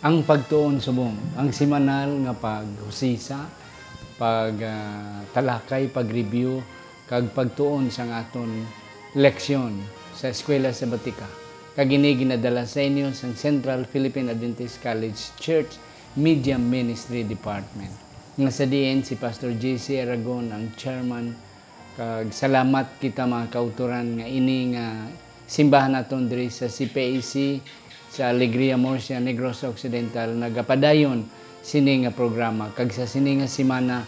ang pagtuon subong, ang semanal nga paghusisa, talakay, pag-review, kag pagtuon sa aton leksyon sa eskwela sabatika. Kag ini ginadala sa inyo sa Central Philippine Adventist College Church Media Ministry Department. Nga sa diin si Pastor JC Aragon ang chairman. Kag salamat kita mga kauturan nga ini nga simbahan naton diri sa CPAC sa Alegria Murcia, Negros Occidental nagapadayon sini nga programa. Kag sa sini nga semana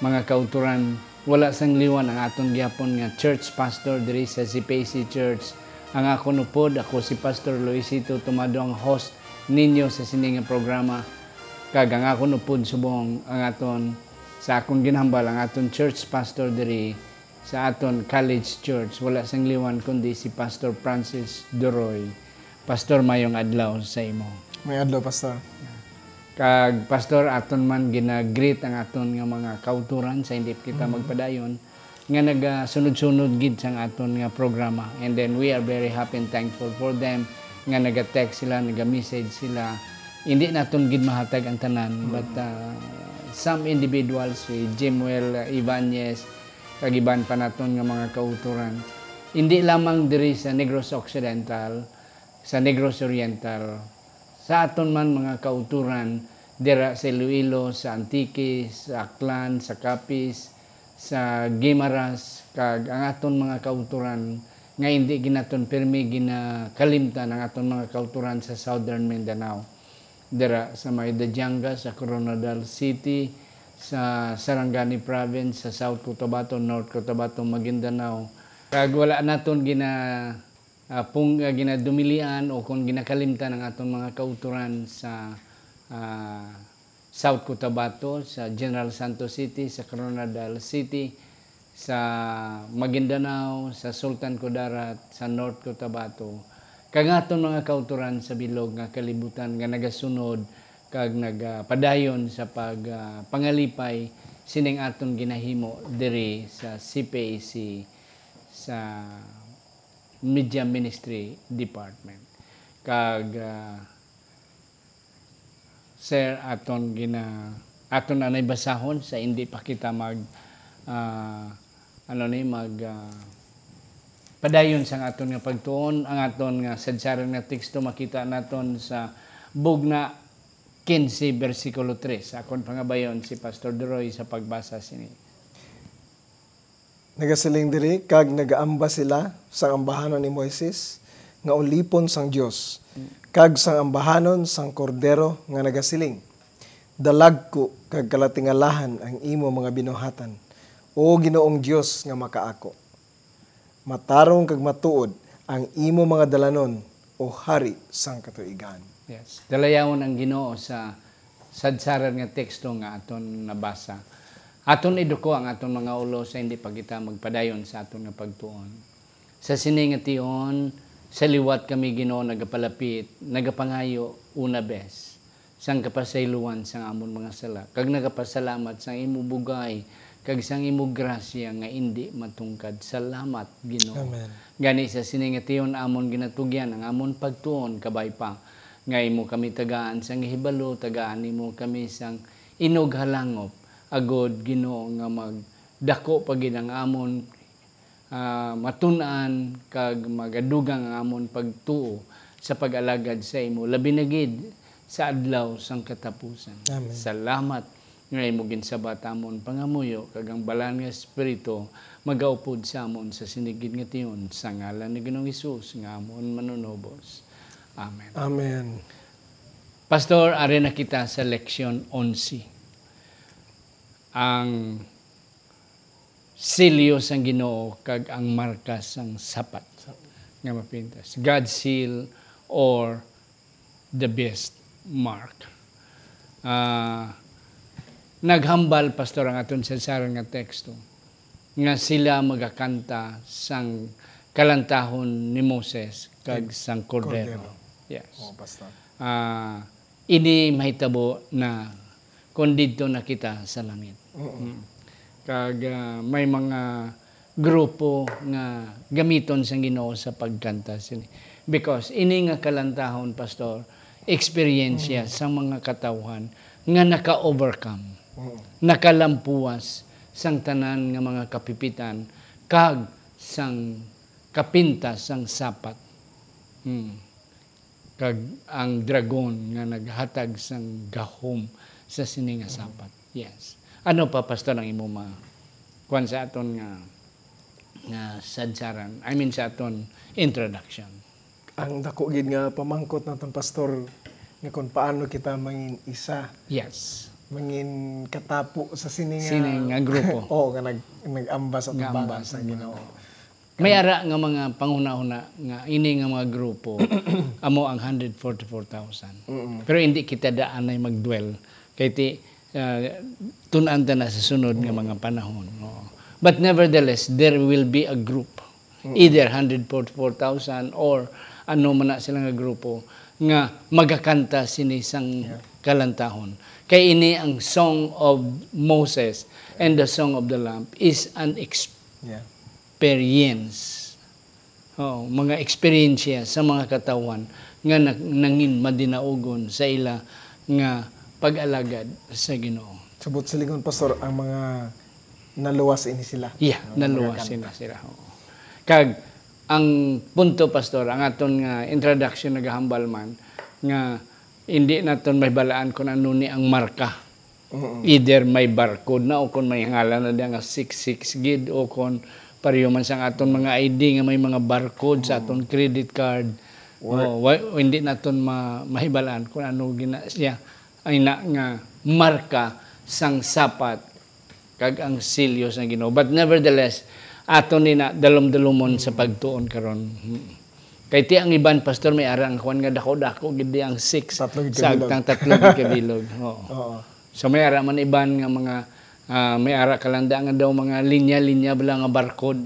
mga kauturan wala sang liwan ang aton gihapon nga church pastor diri sa CPAC Church. Ang ako nupod, ako si Pastor Luisito Tomado ang host ninyo sa sini nga programa. Kag ang ako nupod subong ang aton sa akong ginhambal ang aton church pastor diri sa aton college church. Wala sang liwan kundi si Pastor Francis Doroy. Pastor, mayong adlaw sa imo. May adlaw, Pastor. Kag pastor aton man gina-greet ang aton nga mga kauturan sa hindi kita magpadayon nga nagasunod-sunod gid sang aton nga programa. And then we are very happy and thankful for them nga naga-text sila, naga-message sila. Hindi naton gid mahatag ang tanan but some individuals, si Jimuel Ibanez, kag iban pa naton nga mga kauturan. Hindi lamang diri sa Negros Occidental, sa Negros Oriental, sa aton man mga kauturan, dira sa Iloilo, sa Antique, sa Aklan, sa Capiz, sa Guimaras, kag ang aton mga kauturan, nga hindi ginaton pirmi ginakalimtan ang aton mga kauturan sa Southern Mindanao. Dira sa Maydajanga, sa Coronadal City, sa Sarangani Province, sa South Cotabato, North Cotabato, Maguindanao. Kag wala naton ginadumilian o kung ginakalimtan ang atong mga kauturan sa South Cotabato, sa General Santos City, sa Coronadal City, sa Maguindanao, sa Sultan Kudarat, sa North Cotabato. Kag aton mga kauturan sa bilog nga kalibutan nga nagasunod kag nagpadayon sa pangalipay sining aton ginahimo diri sa CPAC sa Media Ministry Department. Kag sir aton anay basahon sa hindi pa kita padayon sa aton nga pagtuon. Ang aton nga sadsaran nga teksto makita naton sa Bugna 15 versikulo 3. Akon pangabayon si Pastor Doroy sa pagbasa sini. Nagasiling diri kag nagaamba sila sa ambahanon ni Moises nga ulipon sang Dios kag sang ambahanon sang kordero nga nagasiling, dalag ko kag kalatingalahan ang imo mga binuhatan o Ginoong Dios nga makaako. Matarong kag matuod ang imo mga dalanon o hari sang katuigan. Yes. Dalayawon ang Ginoo sa sadsaran nga teksto nga aton nabasa. Aton iduko ang aton mga ulo sa hindi pa kita magpadayon sa aton nga pagtuon. Sa sini nga tion, sa liwat kami Ginoo nagapalapit, nagapangayo una bes sang kapasayloan sang amon mga sala. Kag nagapasalamat sang imo bugay, kag sang imo grasya nga hindi matungkad. Salamat Ginoo. Amen. Gani sa sini nga tion amon ginatugyan ang amon pagtuon kabay pa. Nga imo kami tagaan sang hibalo, tagaan imo kami sang inog halangop. Agod Ginoo nga magdako pagid ang amon matun-an kag magadugang ang amon pagtuo sa pag-alagad sa imo labi na gid sa adlaw sang katapusan. Amen. Salamat nga imo ginsabat amon pangamuyo kag ang balaan nga espiritu magaupod sa amon sa sinigid nga tion sa ngalan ni Ginoong Hesus nga amon manunobos. Amen. Amen. Pastor, ari na kita sa leksyon 11. Ang silyo sang Ginoo kag ang markas sang sapat nga mapintas. God's seal or the best mark. Naghambal pastor ang aton sadsaran nga teksto nga sila magakanta sang kalantahon ni Moses kag sang kordero. Yes. Oh, Pastor. Ini mahitabo na kung dito na kita sa langit. Kag may mga grupo nga gamiton sang Ginoo sa pagkanta sini. Because ini nga kalantahon pastor, experience sa mga katawhan nga naka-overcome, nakalampuas sang tanan nga mga kapipitan kag sang kapintas sang sapat. Kag ang dragon nga naghatag sang gahom sa sini nga sapat. Yes. Ano pa, Pastor, ang imo kuan sa aton nga sadsaran? I mean sa aton introduction. Ang dako gid nga pamangkot naton, Pastor, nga kung paano kita mangin isa. Yes. Mangin katapo sa sini nga grupo. Oo, nga nag-ambas at tumbangan sa Ginoo. May ara nga mga panghuna-huna nga ini nga mga grupo amo ang 144,000. Pero hindi kita daan ay magdwell kay ti tun-an ta na sa sunod nga mga panahon. But nevertheless, there will be a group, either 144,000 or ano man na sila nga grupo nga magakanta sinisang kalantahon. Kay ini ang Song of Moses and the Song of the Lamb is an experience. Mga experience sa mga katawan nga nangin madinaugon sa ila nga pag-alagad sa Ginoo. Subot silingon, Pastor, ang mga naluwas ini sila. Naluwas sila. Kag ang punto, Pastor, ang aton nga introduction nagahambal man nga hindi naton may balaan kung ano ni ang marka. Either may barcode na o kung may ngalan na diya nga 66 gid o kung pareho man sa aton mga ID nga may mga barcode sa aton credit card. Hindi naton mahibalaan kung ano gina siya ay nga marka sang sapat kag ang silyo sa Ginoo. But nevertheless, aton ni na dalom-dalomon sa pagtuon karon. Kay ti ang iban, Pastor, may arang kuan nga dako-dako gid ang 6 sa agtang 3 kabilog. So may ara man iban nga mga may ara kalanda nga daw mga linya-linya bala nga barcode.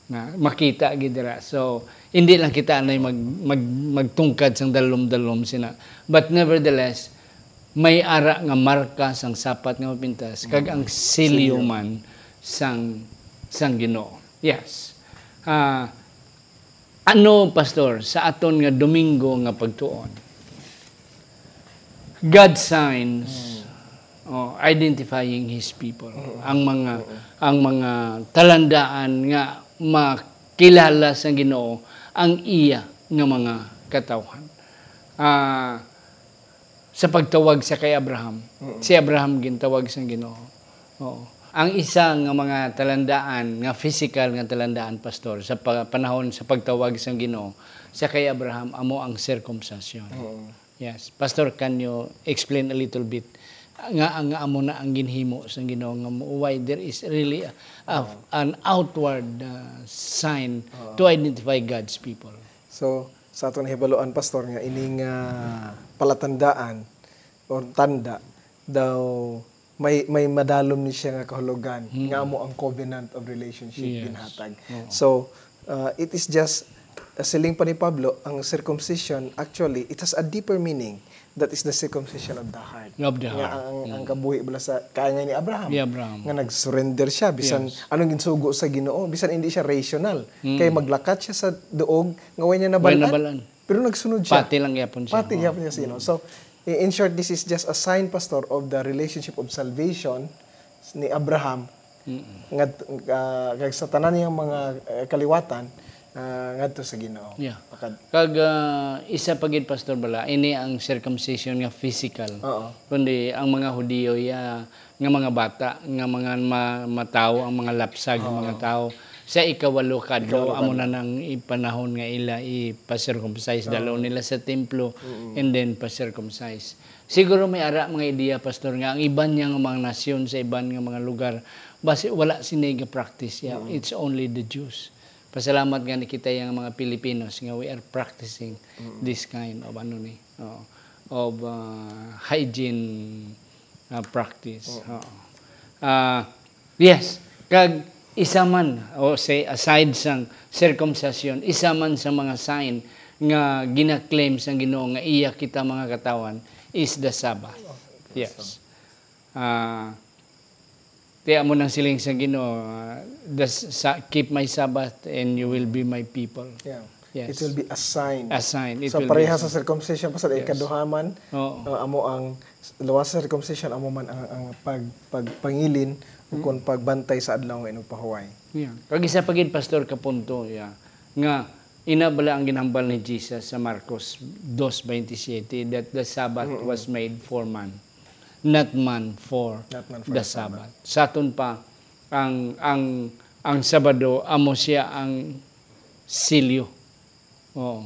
Na makita gid dira. So hindi lang kita anay magtungkad sang dalom-dalom sina. But nevertheless, may ara nga marka sang sapat nga mapintas kag ang silyo man sang Ginoo. Yes. Ano, Pastor, sa aton nga Domingo nga pagtuon? God signs identifying His people. Ang mga talandaan nga makilala sa Ginoo ang iya nga mga katawhan. Sa pagtawag sa kay Abraham, si Abraham gintawag sa Ginoo. Ang isa nga mga talandaan, nga physical nga talandaan, Pastor, sa panahon sa pagtawag sa Ginoo, sa kay Abraham, amo ang circumcision. Yes. Pastor, can you explain a little bit nga amo na ang ginhimo sa Ginoo nga why there is really an outward sign to identify God's people? So, sa aton hibaluan, Pastor, nga ining palatandaan or tanda daw may madalom ni siya nga kahulugan nga amo ang covenant of relationship ginhatag. So it is just siling pa ni Pablo, ang circumcision actually it has a deeper meaning. That is the circumcision of the heart. Ang kabuhi bala sa kanya ni Abraham. Nga nag-surrender siya bisan anong ginsugo sa Ginoo, bisan hindi siya rational. Kay maglakat siya sa duog nga way niya nabalaan. Pero nagsunod siya. Pati lang yapon siya. Pati yapon niya sino. So in short, this is just a sign, Pastor, of the relationship of salvation ni Abraham sa tanan niyang mga kaliwatan ngadto sa Ginoo. Kag isa pa gid, Pastor, bala ini ang circumcision nga physical. Kundi ang mga Hudiyo nga mga bata nga mga matawo, ang mga lapsag nga mga tao sa ikawalo kadto amo na nang ipanahon nga ila ipa-circumcise dalaw nila sa templo and then pa-circumcise. Siguro may ara mga ideya, Pastor, nga ang iban nga mga nasyon sa iban nga mga lugar base wala sini nga practice it's only the Jews. Pasalamat nga ni kita yung mga Pilipinos nga we are practicing this kind of hygiene practice. Yes, kag isa man o say aside sang circumcision, isa man sa mga sign nga gina-claim sang Ginoo nga iya kita mga katawan is the Sabbath. Yes. Tiya mo nang siling sa Ginoo, keep my Sabbath and you will be my people. Yes. It will be a sign. A sign. It So will pareha be a sa circumcision pastor ikaduhaman Oo. amo ang luwas sa circumcision amo man ang pagpangilin kung pagbantay sa adlaw nga pahuway. Yeah. Kag isa pagid pastor ka punto nga inabala ang ginhambal ni Jesus sa Marcos 2:27 that the Sabbath was made for man, not man for the Sabbath. Saton pa ang Sabado amo siya ang silyo. Oo.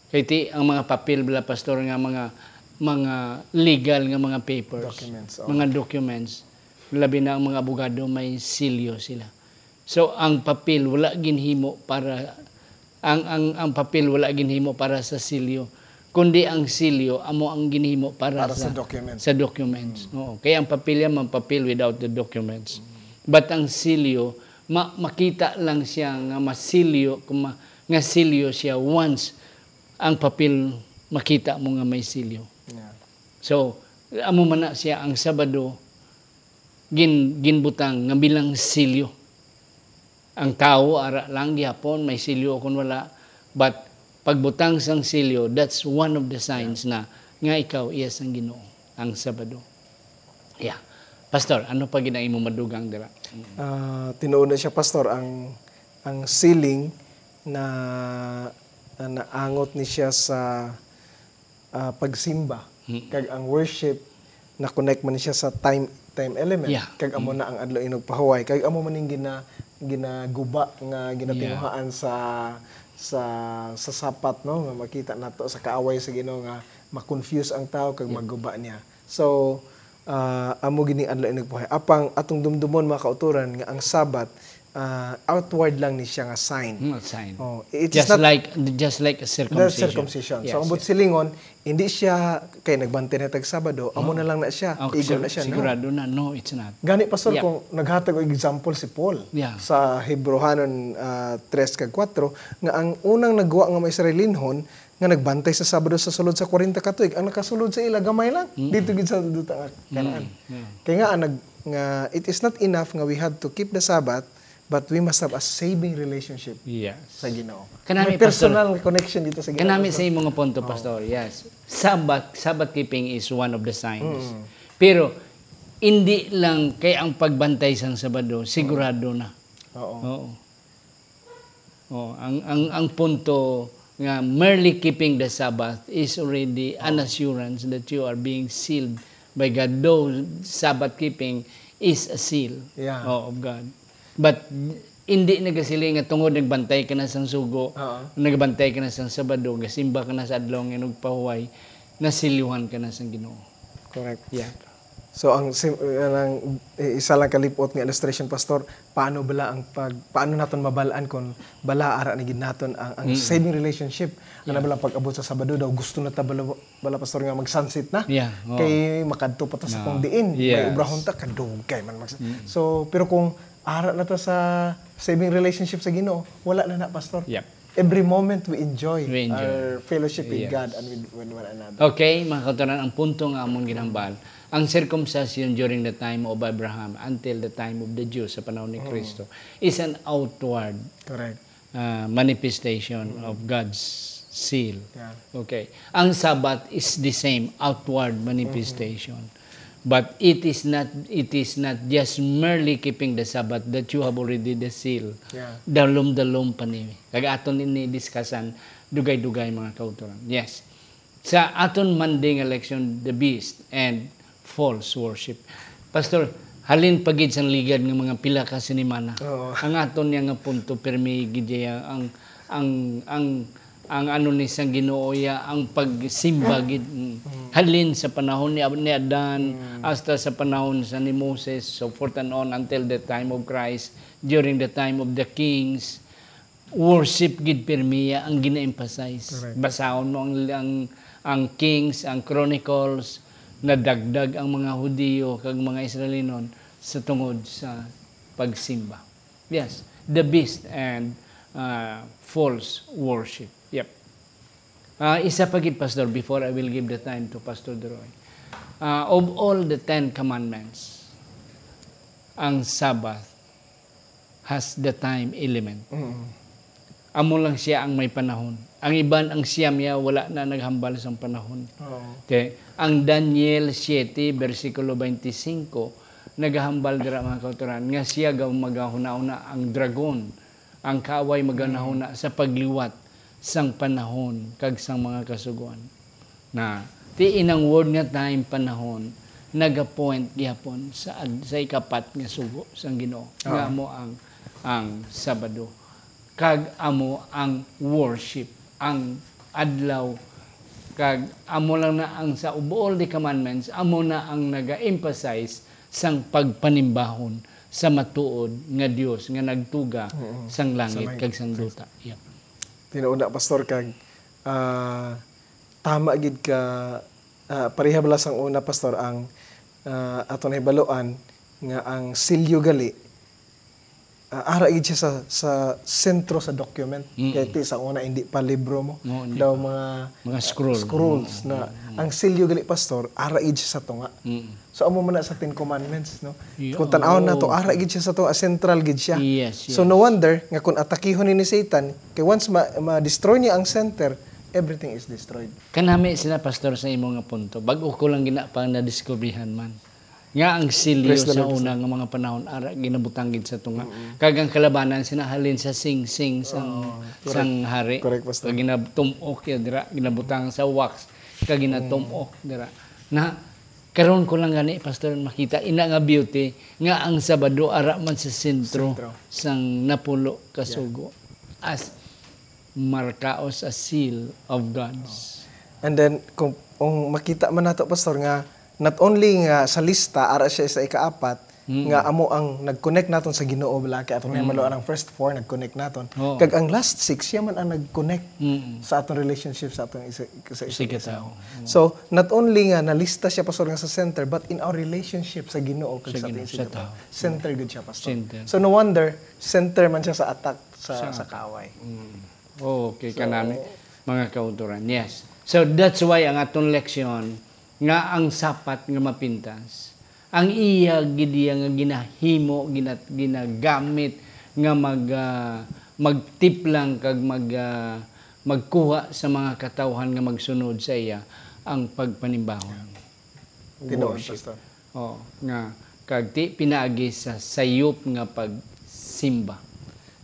Kaya ang mga papel bala pastor nga mga legal nga mga papers, mga documents, labi na ang mga abogado may silyo sila. So ang papel wala ginhimo para ang papel wala ginhimo para sa silyo, kundi ang silyo amo ang ginhimo para sa documents. Sa documents. Oo. Kaya ang papel man papel without the documents. But ang silyo makita lang siya nga masilyo nga silyo siya once ang papel makita mo nga may silyo. Yeah. So, amo man na siya ang Sabado ginbutang nga bilang silyo. Ang tao ara lang gyapon may silyo kun wala, but pagbutang sang silyo, that's one of the signs na nga ikaw iya sang Ginoo ang Sabado. Yeah. Pastor, ano pa gid ang imong madugang dira? Tinuod na siya pastor ang sealing na naangot ni siya sa pagsimba kag ang worship na connect man siya sa time element kag amo na ang adlaw inog pahuway kag amo man ning ginaguba nga ginatinguhaan sa sapat no nga makita nato sa kaaway sa Ginoo nga ma-confuse ang tao kag maguba niya. So amo gini adlaw inog pahuway apang atong dumdumon mga kauturan nga ang Sabat outward lang ni siya nga sign. Sign. Oh, it's just like a circumcision. Yes, so ang silingon hindi siya kay nagbantay na tag Sabado, amo na lang na siya. Igon na siya. Sigurado na. No, it's not. Gani pastor kung naghatag og example si Paul sa Hebrehanon 3:4 nga ang unang nagwa nga may Israelinhon nga nagbantay sa Sabado sa sulod sa 40 ka tuig, ang nakasulod sa ila gamay lang dito gid sa duta Kanaan. Kaya nga it is not enough nga we have to keep the Sabbath, but we must have a saving relationship sa Ginoo. May personal connection dito sa Ginoo. Kanami sa imong punto, pastor. Yes. Sabbath keeping is one of the signs. Pero hindi lang kay ang pagbantay sa Sabado, sigurado na. Oo. Ang punto nga merely keeping the Sabbath is already an assurance that you are being sealed by God. Though Sabbath keeping is a seal of God. But hindi nagasili nga tungod nagbantay ka na sang sugo, nagbantay ka na sang Sabado, gasimba ka na sa adlaw nga nagpahuway, nasiliwan ka na sang Ginoo. Correct. Yeah. So ang isa lang kalipot nga illustration pastor, paano naton mabalaan kung bala ara ni gid naton ang saving relationship. Ano bala pag-abot sa Sabado daw gusto na ta bala pastor nga mag-sunset na. Kay makadto pa ta sa pong diin, may ubrahon ta kadugay man So pero kung ara na ta sa saving relationship sa Ginoo, wala na pastor. Every moment we enjoy our fellowship with God and with one another. Okay, mga kauturan, ang punto nga among ginambal, ang circumcision during the time of Abraham until the time of the Jews sa panahon ni Kristo is an outward manifestation of God's seal. Okay. Ang Sabbath is the same outward manifestation. But it is not just merely keeping the Sabbath that you have already the seal. Dalom pa ni. Kag aton ini discussan dugay-dugay mga kauturan. Yes. Sa aton Monday election, the beast and false worship. Pastor, halin pagid sang ligad ng mga pila ka sinimana. Ang aton nga punto permi gid ang ano ni sang Ginoo ang pagsimba gid halin sa panahon ni Adan hasta sa panahon sa ni Moses, so forth and on until the time of Christ, during the time of the kings, worship gid permiya ang gina-emphasize. Basahon mo ang Kings, ang Chronicles, nadagdag ang mga Hudiyo kag mga Israelinon sa tungod sa pagsimba. Yes, the beast and false worship. Yep. Isa pa gid, Pastor, before I will give the time to Pastor Deroy. Of all the 10 commandments, ang Sabbath has the time element. amo lang siya ang may panahon. Ang iban ang siyam niya wala na naghambal sa panahon. Okay. Ang Daniel 7 versikulo 25 naghambal dira mga kauturan nga siya gaw magahuna-una ang dragon, ang kaaway maganahuna sa pagliwat sang panahon kag sang mga kasuguan. Na ti inang word nga time panahon nagapoint gyapon sa ikapat nga sugo sang Ginoo nga amo ang Sabado kag amo ang worship ang adlaw kag amo lang na ang sa all the commandments amo na ang naga-emphasize sang pagpanimbahon sa matuod nga Dios nga nagtuga sang langit kag sang duta. Yep. Tinuod pastor kag tama gid ka pareha bala sang una pastor ang aton hibaluan nga ang silyo gali ara gid siya sa sentro sa document kay ti sa una hindi pa libro mo daw mga scrolls na ang silyo gali pastor ara gid siya sa tunga so amo man na sa 10 commandments no kung tan-awon na to ara gid siya sa tunga central gid siya so no wonder nga kun atakihon ni Satan kay once ma-destroy niya ang center everything is destroyed. Kanami sila pastor sa imo nga punto. Bag-o ko lang gina pa na diskubrihan man. Nga ang silyo sa una nga mga panahon ara ginabutang gid sa tunga. Kag ang kalabanan sinahalin sa sing-sing sang hari. Correct pastor. Kag ginatumok dira ginabutang sa wax kag ginatumok dira. Na karon ko lang gani pastor makita ina nga beauty nga ang Sabado ara man sa sentro sang napulo ka sugo. As markaos a seal of God's. And then kung makita man nato pastor nga not only nga sa lista ara siya sa ikaapat nga amo ang nag-connect naton sa Ginoo balaki aton maluan ang first 4 nag-connect naton kag ang last 6 siya man ang nag-connect sa aton relationship sa aton isa tao. So not only nga nalista siya pastor nga sa center but in our relationship sa Ginoo kag sa aton tao center gud siya pastor. So no wonder center man siya sa attack sa kaaway. Okay, kanami mga kauturan. Yes. So that's why ang atong leksyon nga ang sapat nga mapintas. Ang iya gid nga ginahimo ginagamit nga magtiplang kag magkuha sa mga katawhan nga magsunod sa iya ang pagpanimbahon. Tinuod pastor. Nga kag ti pinaagi sa sayop nga pagsimba.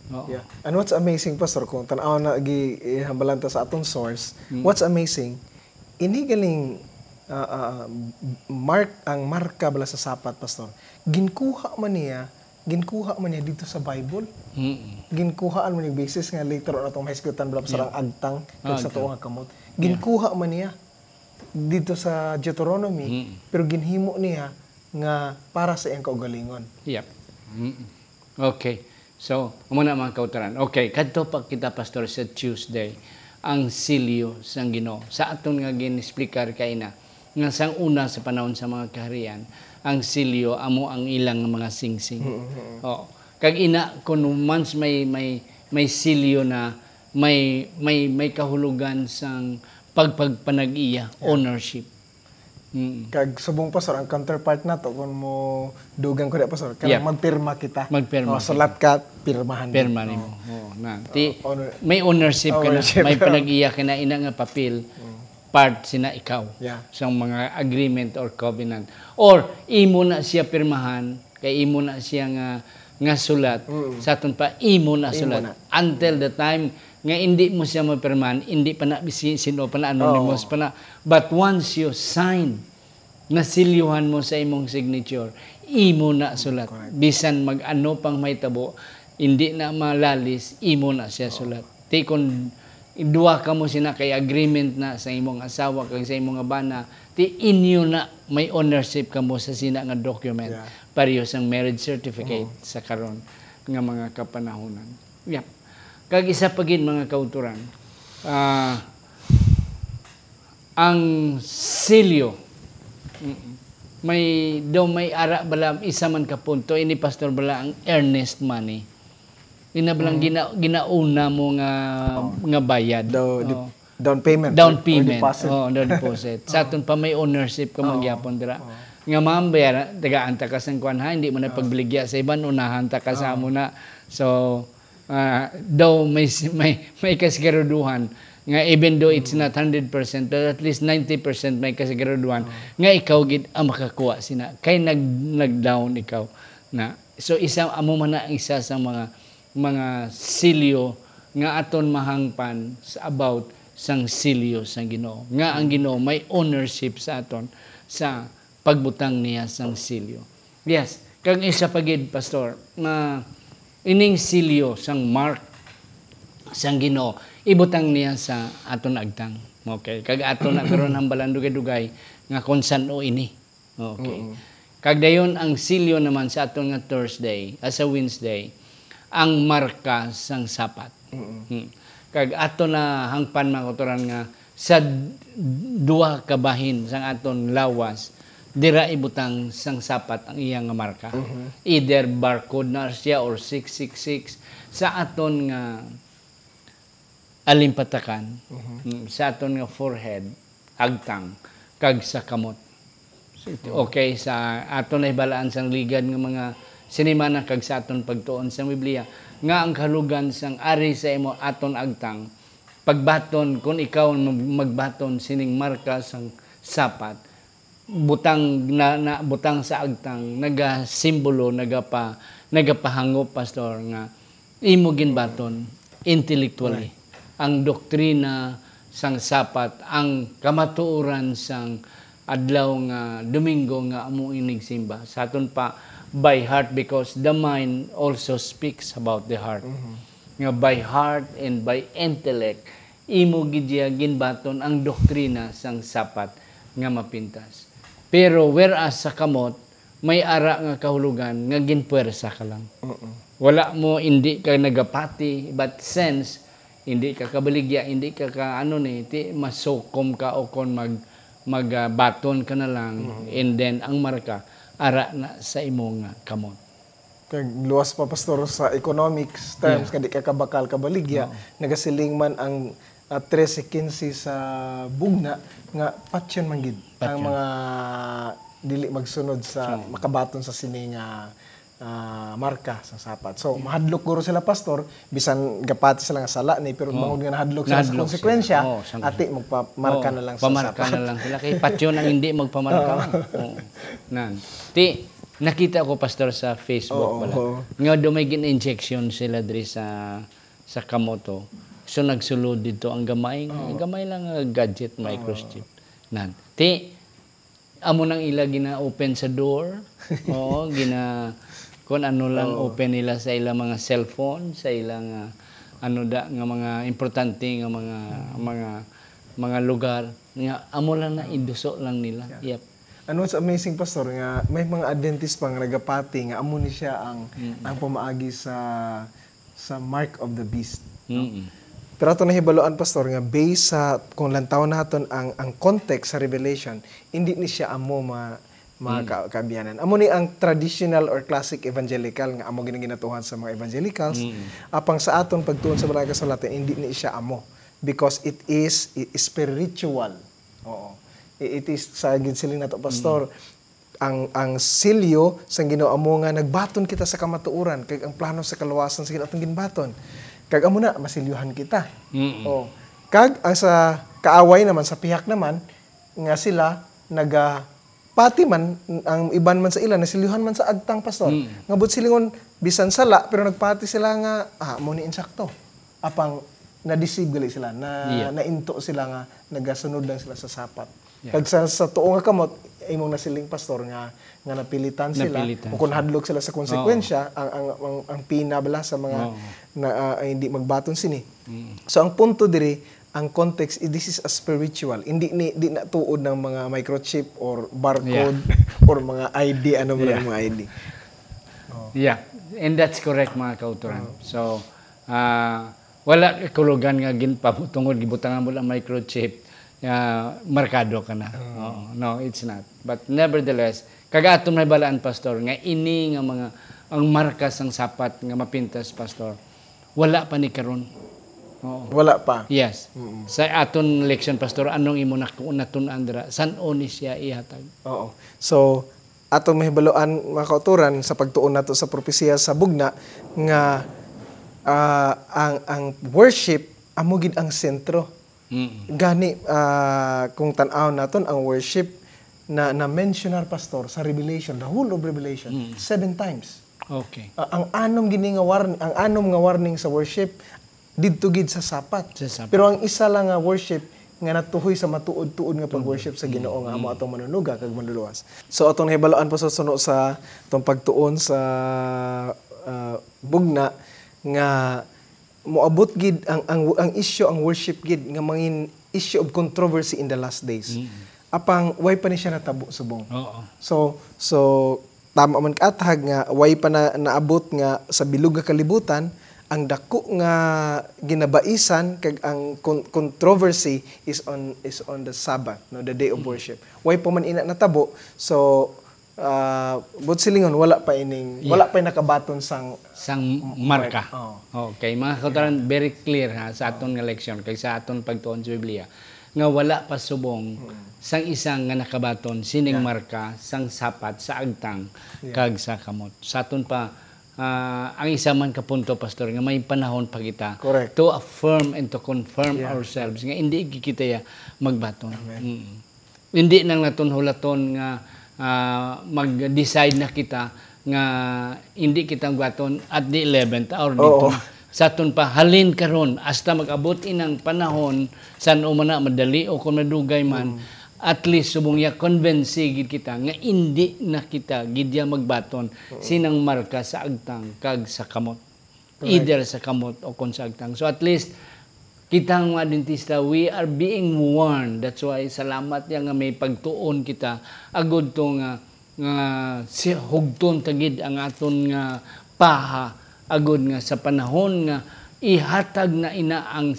Yeah. And what's amazing pastor kung tan-aw na gihambalanta sa atong source, what's amazing ini galing marka bala sa sapat pastor. Ginkuha man niya dito sa Bible. Ginkuhaan man niya basis nga later on atong hisgutan bala sa agtang kag sa tuong kamot. Ginkuha man niya dito sa Deuteronomy pero ginhimo niya nga para sa iyang kaugalingon. Yep. Okay. So, muna mga kauturan. Okay, kadto pa kita pastor sa Tuesday ang silyo sang Ginoo. Sa aton nga gin-explicar kay na nga sang una sa panahon sa mga kaharian, ang silyo amo ang ilang mga singsing. Kag ina kun once may silyo na may kahulugan sang pagpanag-iya, ownership. Kag subong pastor ang counterpart nato kun mo dugang ko pastor kanang magpirma kita. Sulat ka pirmahan nimo. May ownership ka na, may panag-iya ka na ina nga papel part sina ikaw sa mga agreement or covenant or imo na siya pirmahan kay imo na siya nga sulat sa aton pa imo na sulat until the time nga hindi mo siya mapirmahan, hindi pa na sino pa na anonymous pa na. But once you sign, nasilyuhan mo sa imong signature, imo na sulat. Bisan mag-ano pang may tabo, hindi na malalis, imo na siya sulat. Ti kung duwa ka mo sina kay agreement na sa imong asawa kag sa imong bana, ti inyo na may ownership ka mo sa sina nga document. Pareho sang marriage certificate sa karon nga mga kapanahonan. Yep. Kag isa pa gid mga kauturan, ang silyo may ara bala isa man ka punto ini pastor bala ang earnest money. Ina balang ginauna mo nga bayad. Down payment. Down deposit. Sa aton pa may ownership ka magyapon dira. Nga mambayar tagaan ta ka sang kuan ha, hindi mo na pagbiligya sa iban unahan ta ka sa amo na. So daw may kasiguraduhan nga even though it's not 100% but at least 90% may kasiguraduhan nga ikaw gid ang makakuha sina kay nag-down ikaw na so isa amo man na isa sa mga silyo nga aton mahangpan about sang silyo sang Ginoo nga ang Ginoo may ownership sa aton sa pagbutang niya sang silyo. Yes, kag isa pagid pastor na ining silyo sang mark sang Ginoo ibutang niya sa aton agtang. Okay, kag aton na karon hambalan dugay-dugay nga kung saan-o ini. Okay. Kag dayon ang silyo naman sa aton nga Thursday as a Wednesday ang marka sang sapat. Kag aton na hangpan mga kauturan nga sa duha ka bahin sang aton lawas dira ibutang sang sapat ang iyang nga marka. Either barcode na siya or 666 sa aton nga alimpatakan sa aton nga forehead agtang kag sa kamot. Okay, sa aton na ibalaan sang ligad nga mga sinimana kag sa aton pagtuon sa Biblia nga ang kalugan sang ari sa imo aton agtang pagbaton kung ikaw magbaton sining marka sang sapat butang na butang sa agtang nagasimbolo nagapahangop pastor nga imo ginbaton intellectually ang doktrina sang sapat ang kamatuoran sang adlaw nga Domingo nga amo inigsimba sa aton pa by heart because the mind also speaks about the heart. Nga by heart and by intellect imo gid ginbaton ang doktrina sang sapat nga mapintas. Pero whereas sa kamot may ara nga kahulugan nga ginpuwersa ka lang. Wala mo hindi ka nagapati but sense hindi ka kabaligya, hindi ka ti masukom ka o kon magbaton ka na lang and then ang marka ara na sa imo nga kamot. Kag luwas pa pastor sa economics terms kadi ka kabakal kabaligya nagasiling man ang 13-15 sa bugna nga patyon man gid ang mga dili magsunod sa makabaton sa sini nga marka sa sapat. So mahadlok guro sila pastor bisan gapati sila nga sala ni pero mangod nga nahadlok sila sa konsekwensya ati magpamarka na lang sa pamarka sapat. na lang sila kay patyon ang hindi magpamarka. Nan. Ti nakita ko pastor sa Facebook pala. Nga do may gin-injection sila diri sa kamoto. So nagsulod dito ang gamay lang gadget microchip. Nan. Ti amo nang ila gina-open sa door. Oo, kung ano lang open nila sa ilang mga cellphone, sa ilang nga mga importante nga mga lugar nga amo lang na induso lang nila. Yep. Ano what's amazing pastor nga may mga Adventist pang nagapati nga amo ni siya ang pamaagi sa mark of the beast. Pero ato nahibaloan pastor nga based sa kung lantaw naton ang context sa Revelation, hindi ni siya amo mga kabiyanan. Amo ni ang traditional or classic evangelical nga amo ginatuhan sa mga evangelicals. Apang sa aton pagtuon sa Banal nga Kasulatan hindi ni siya amo because it is spiritual. Oo. It is sa ginsiling nato pastor ang silyo sang Ginoo amo nga nagbaton kita sa kamatuoran kag ang plano sa kaluwasan sa atong ginbaton. Kag amo na masilyuhan kita. Oh. Kag ang sa kaaway naman sa pihak naman nga sila pati man ang iban man sa ila nasilyuhan man sa agtang pastor. Nga but silingon bisan sala pero nagpati sila nga mo ni insakto. Apang na-deceive gali sila nainto sila nga nagasunod lang sila sa sapat. Kag sa tuo nga kamot imong nasiling pastor nga napilitan sila o kung hadlok sila sa konsekwensya ang pinabala sa mga hindi magbaton sini. So ang punto diri ang context this is a spiritual hindi na tuod ng mga microchip or barcode or mga ID mga ID. Yeah, and that's correct mga kauturan. So wala kulugan nga ginpatungod gibutangan mo lang microchip markado ka na. No, it's not. But nevertheless, kagaton may balaan pastor nga ini nga mga ang marka sang sapat nga mapintas pastor. Wala pa ni karon. Wala pa. Yes. Sa aton leksyon pastor anong imo natun-an dira? San-o ni siya ihatag? Oo. So atong mahibaloan mga kauturan sa pagtuon nato sa propesiya sa bugna nga ang worship amo gid ang sentro. Gani kung tan-aw naton ang worship na mentionar pastor sa Revelation, the whole of Revelation, 7 times. Okay. Ang anom nga warning sa worship didto gid sa sapat. Sa sapat. Pero ang isa lang nga worship nga natuhoy sa matuod-tuod nga pag-worship sa Ginoo nga amo atong manunuga kag manluluwas. So atong hibaluan pa sa suno sa atong pagtuon sa bugna nga moabot gid ang issue ang worship gid nga mangin issue of controversy in the last days. Apang way pa ni siya natabo subong. Oo. So tama man katag nga way pa na naabot nga sa bilog nga kalibutan ang dako nga ginabaisan kag ang controversy is on the Sabbath, no, the day of worship. Way pa man ina natabo. So but silingon wala pa nakabaton sang marka. Oh. Okay, mga kauturan, very clear ha sa aton nga leksyon kay sa aton pagtuon sa Biblia nga wala pa subong sang isang nga nakabaton sining marka sang sapat sa agtang kag sa kamot. Sa aton pa ang isa man ka punto, pastor, nga may panahon pa kita Correct. to affirm and to confirm ourselves nga hindi kita ya magbaton. Hindi nang naton hulaton nga mag-decide na kita nga hindi kita magbaton at the 11th hour dito. Sa aton pa halin karon hasta mag-abot inang panahon san umana madali o kung madugay man at least subong ya convince gid kita nga hindi na kita gidya magbaton sinang marka sa agtang kag sa kamot. Either sa kamot o kon sa agtang. So at least kitang mga dentista, we are being warned. That's why salamat ya nga may pagtuon kita agud to nga si hugton tagid ang aton nga paha agud nga sa panahon nga ihatag na ina ang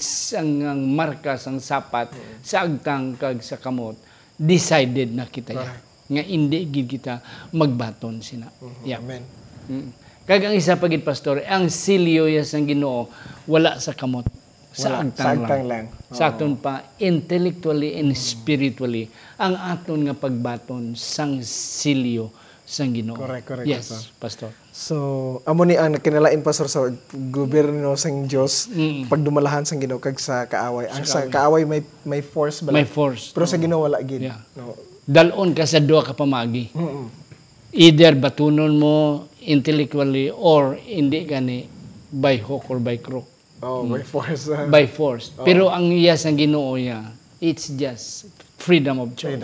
marka sang sapat sa agtang kag sa kamot. Decided na kita nga hindi gid kita magbaton sina. Amen. Kag ang isa pa gid, pastor, ang silyo ya sang Ginoo wala sa kamot, sa agtang lang. Sa aton pa intellectually and spiritually ang aton nga pagbaton sang silyo sang Ginoo. Correct. Yes, pastor. So amo ni ang kinalain pastor sa gobyerno sang Dios pagdumalahan sang Ginoo kag sa kaaway. Ang sa kaaway may force bala. May force. Pero sa Ginoo wala gid. Yeah. No. Dalon ka sa duha ka pamagi. Either batunon mo intellectually or hindi gani by hook or by crook. By force. By force. Pero ang iya sang Ginoo ya, it's just freedom of choice.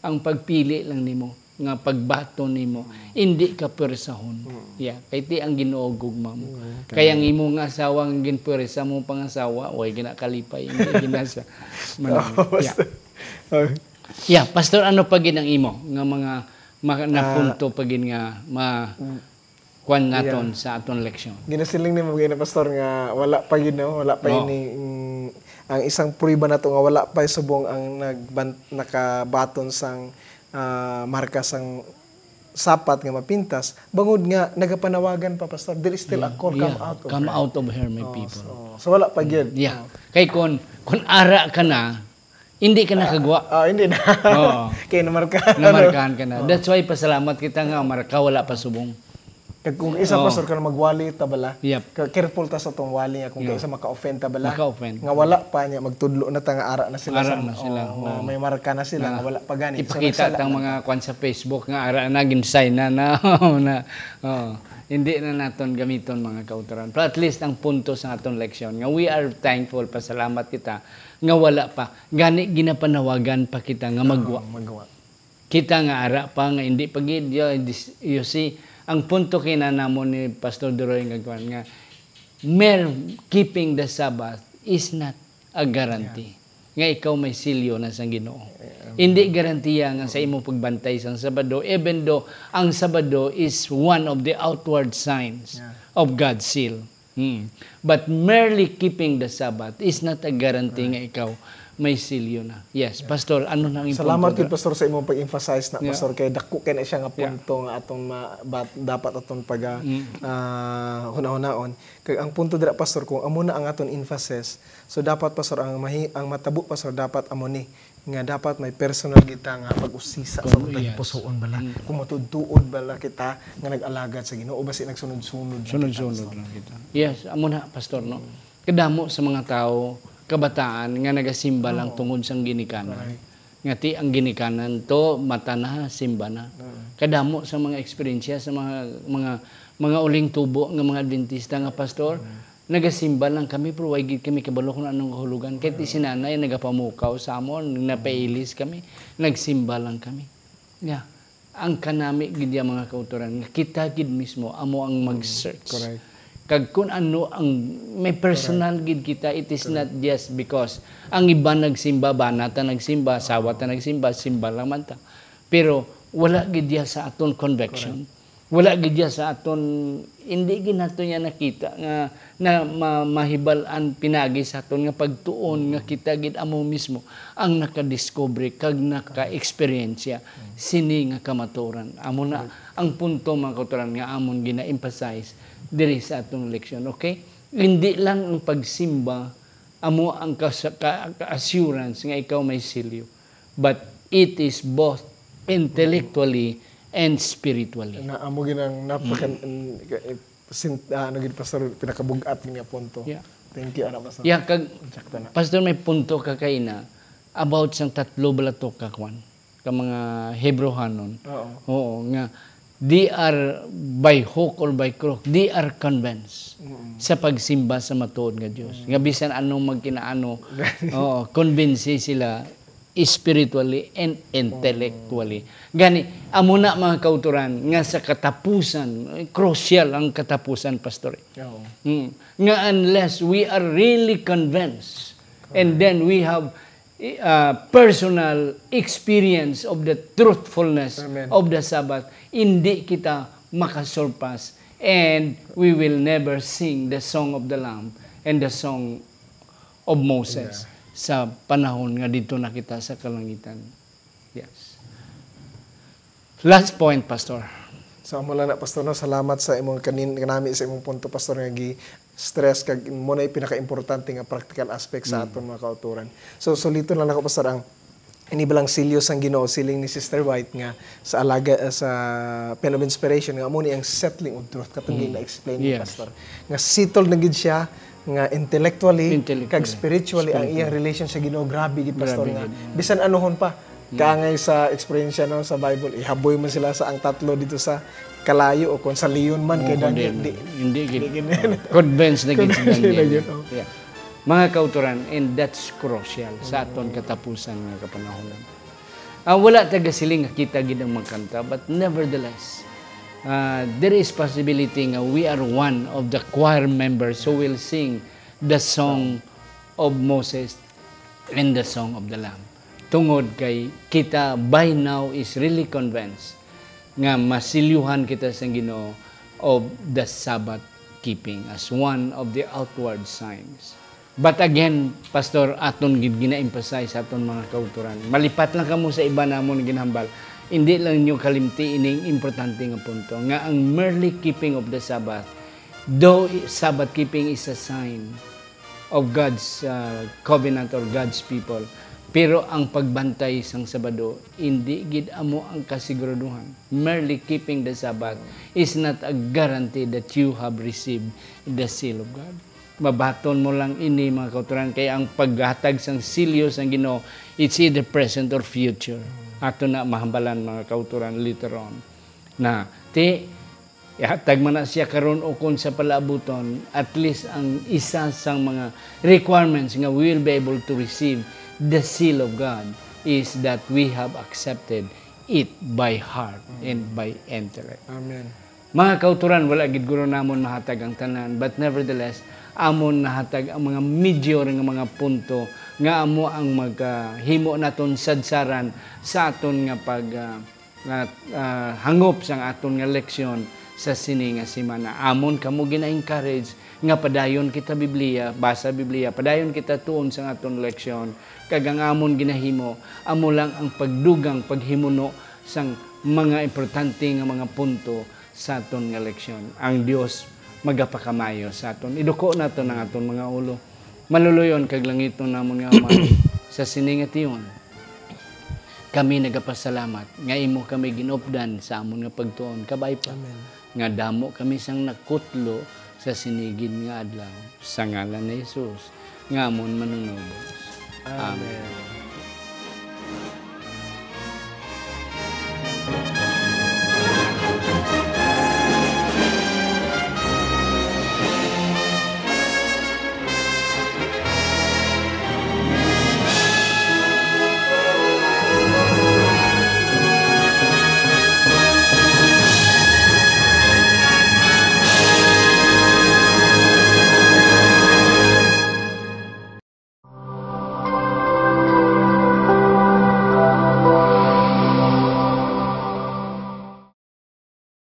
Ang pagpili lang nimo nga pagbaton nimo, hindi ka persahon. Kay ti ang Ginoo gugma mo. Kaya ang imo nga asawa ang ginpersa mo pangasawa, way ginakalipay hindi ginasa. Pastor, ano pa gid ang imo nga mga napunto pa gid nga kwan naton sa aton leksyon. Ginasiling nimo gina pastor nga wala pa gid wala pa ini ang isang prueba nato nga wala pa subong ang nakabaton sang marka sang sapat nga mapintas bangod nga nagapanawagan pa pastor there is still a call come out of her my people. So wala pa gyud. Kay kun ara ka na hindi ka nakagawa. Hindi na. Kay namarkahan ka na. That's why pasalamat kita nga marka wala pa subong. Kung isa pastor ka na magwali ta bala. Careful ta sa tong wali nga kung isa maka-offend ta bala. Nga wala pa niya magtudlo na ta nga ara na sila na may marka na sila nga wala pa gani. Ipakita tang mga kwan sa Facebook nga ara na gin-sign na hindi na naton gamiton mga kauturan. Pero at least ang punto sa aton leksyon nga we are thankful, pasalamat kita nga wala pa gani ginapanawagan pa kita nga magwa. Kita nga ara pa nga hindi pa gid you see. Ang punto kinanamo ni Pastor Duroy nga mere keeping the Sabbath is not a guarantee. Nga ikaw may silyo na sa Ginoo. Hindi garantiya nga sa imong pagbantay sa Sabado, even though ang Sabado is one of the outward signs of God's seal. But merely keeping the Sabbath is not a guarantee nga ikaw may silyo na. Yes, Pastor, ano nang impunto? Salamat gid Pastor sa imong pag-emphasize na Pastor kay dako kay na siya nga punto nga atong dapat aton pag hunahon. Kay ang punto dira Pastor kung amo na ang aton emphasis, so dapat Pastor ang matabo Pastor dapat amo ni nga dapat may personal kita nga pag-usisa sa utang pusoon bala. Kung matud-tuod bala kita nga nag-alagad sa Ginoo basi nagsunod-sunod. Sunod-sunod lang kita. Yes, amo na Pastor no. Kadamo sa mga tao kabataan nga nagasimba lang tungod sang ginikanan. Nga ti ang ginikanan to mata na simba na. Kadamo sa mga eksperyensya sa mga uling tubo nga mga Adventista nga pastor, nagasimba lang kami pero way gid kami kabalo kung anong kahulugan. Kay ti sinanay nagapamukaw sa amon, napailis kami, nagsimba lang kami. Yeah. Ang kanami gid mga kauturan nga kita gid mismo amo ang mag-search. Correct. Kag kung ano ang may personal gid kita, it is not just because ang iba nagsimba ba nata nagsimba, sawa ta nagsimba, simba lang man ta. Pero wala gid sa aton conviction. Wala gid sa aton hindi gid nato niya nakita nga na mahibalan pinagi sa aton nga pagtuon nga kita gid amo mismo ang nakadiscover kag naka-eksperyensya sini nga kamaturan. Amo na ang punto mga kauturan nga amon gina-emphasize diri sa atong leksyon, okay? Hindi lang ang pagsimba amo ang ka-assurance nga ikaw may silyo, but it is both intellectually and spiritually. Na amo ginang ano gid Pastor pinakabugat nga punto. Yeah. Thank you ana Pastor. Yeah, kag Pastor may punto ka kaina about sang tatlo balato ka kwan ka mga Hebrehanon. Oo, nga they are by hook or by crook, they are convinced sa pagsimba sa matuod nga Dios. Nga bisan anong magkinaano, convince sila spiritually and intellectually. Gani, amo na mga kauturan nga sa katapusan, crucial ang katapusan, Pastor. Nga unless we are really convinced and then we have personal experience of the truthfulness of the Sabbath, hindi kita makasurpass and we will never sing the song of the Lamb and the song of Moses sa panahon nga dito na kita sa kalangitan. Yes. Last point, Pastor. So amo lang na Pastor no, salamat sa imong kanami sa imong punto Pastor nga stress kag mo na pinaka-importante nga practical aspect sa aton mga kauturan. So suliton lang ako Pastor ang inibalang silyo sang Ginoo siling ni Sister White nga sa alaga sa Pen of Inspiration nga amo ni ang settling of truth katong na explain ni Pastor. Nga sitol na gid siya nga intellectually kag spiritually ang iyang relation sa Ginoo grabe gid Pastor nga bisan anuhon pa kaangay sa experience no sa Bible ihaboy man sila sa ang tatlo dito sa kalayo o kung sa leon man kay Daniel hindi convinced na gid si Daniel. Mga kauturan, and that's crucial sa aton katapusan nga kapanahonan. Wala taga siling nga kita gid ang magkanta, but nevertheless there is possibility nga we are one of the choir members who will sing the song of Moses and the song of the Lamb. Tungod kay kita by now is really convinced nga masilyuhan kita sa Ginoo of the Sabbath keeping as one of the outward signs. But again, Pastor, aton gid gina-emphasize aton mga kauturan. Malipat lang kamo sa iba namon ginhambal. Hindi lang niyo kalimti ining importante nga punto nga ang merely keeping of the Sabbath, though Sabbath keeping is a sign of God's covenant or God's people, pero ang pagbantay sang Sabado hindi gid amo ang kasiguraduhan. Merely keeping the Sabbath is not a guarantee that you have received the seal of God. Mabaton mo lang ini mga kauturan kay ang paghatag sang silyo sang Ginoo, it's either present or future. Ato na mahambalan mga kauturan later on. Na ihatag man na siya karon o kung sa palaabuton, at least ang isa sang mga requirements nga we will be able to receive the seal of God is that we have accepted it by heart and by intellect. Amen. Mga kauturan, wala gid guro namon mahatag ang tanan, but nevertheless, amon nahatag ang mga major nga mga punto nga amo ang maghimo naton sadsaran sa aton nga hangop sang aton nga leksyon sa sini nga semana. Amon kamo gina-encourage nga padayon kita Biblia, basa Biblia, padayon kita tuon sa aton leksyon. Kagang amon ginahimo, amo lang ang pagdugang paghimuno sang mga importante nga mga punto sa aton nga leksyon. Ang Dios magapakamayo sa aton. Iduko nato ng aton mga ulo. Maluluyon kag langiton namon nga Ama sa sini nga tiyon. Kami nagapasalamat nga imo kami ginupdan sa amon nga pagtuon. Kabay pa. Amen. Nga damo kami sang nakutlo sa sinigid nga adlaw. Sa ngalan ni Jesus, nga amon manunubos. Amen.